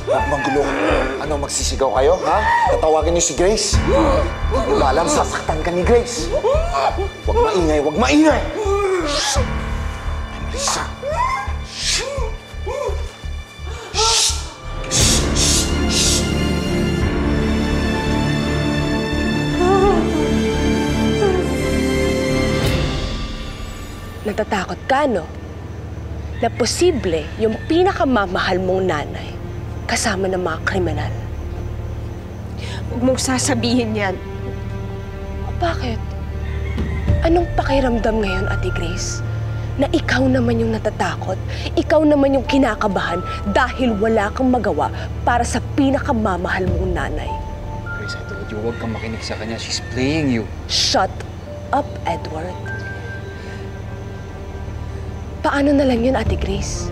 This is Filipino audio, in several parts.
Huwag magulo. Ano, magsisigaw kayo, ha? Tatawagin niyo si Grace. Hindi ba alam, sasaktan ka ni Grace. Huwag maingay, huwag maingay! Ay, Marissa. Natatakot ka, no? Na posible yung pinakamamahal mong nanay kasama ng mga kriminal. Huwag mong sasabihin yan. Bakit? Anong pakiramdam ngayon, Ate Grace? Na ikaw naman yung natatakot, ikaw naman yung kinakabahan dahil wala kang magawa para sa pinakamamahal mong nanay. Grace, I told you, huwag kang makinig sa kanya. She's playing you. Shut up, Edward. Paano na lang yun, Ate Grace?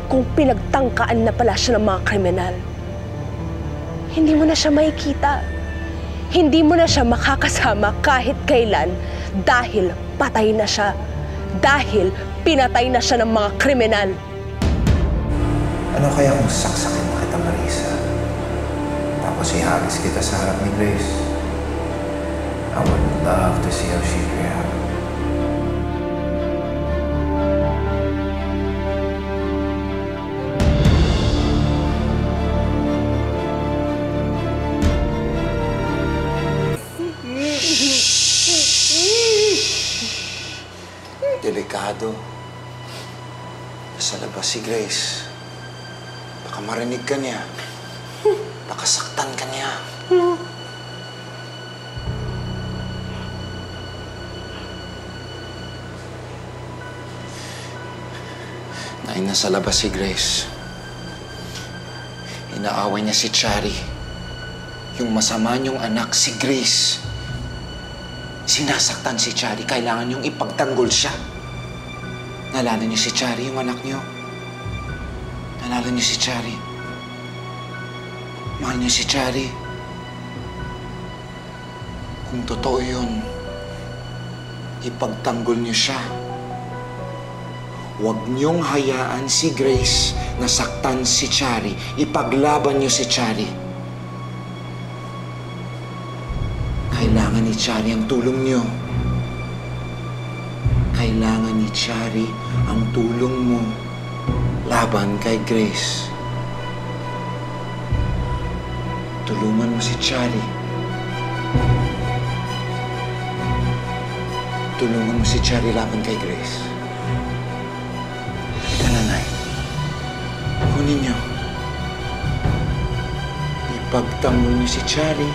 Kung pinagtangkaan na pala siya ng mga kriminal. Hindi mo na siya makikita. Hindi mo na siya makakasama kahit kailan dahil patay na siya. Dahil pinatay na siya ng mga kriminal. Ano kaya kung saksakin na kita, Marissa? Tapos ihagis kita sa harap ni Grace? I would love to see how she'd react. Delikado. Nasa labas si Grace. Baka marinig ka niya. Baka saktan ka niya. Nay, nasa labas si Grace. Inaaway niya si Chari. Yung masama niyong anak, si Grace. Sinasaktan si Chari. Kailangan niyong ipagtanggol siya. Naalala niyo si Chari, yung anak niyo? Naalala niyo si Chari? Mahal niyo si Chari. Kung totoo yun, ipagtanggol niyo siya. Huwag niyong hayaan si Grace na saktan si Chari. Ipaglaban niyo si Chari. Kailangan ni Chari ang tulong niyo. Kailangan ni Chari ang tulong mo laban kay Grace. Tulungan mo si Chari. Tulungan mo si Chari laban kay Grace. Halika na, Nay. Kunin niyo. Ipagtanggol niyo si Chari.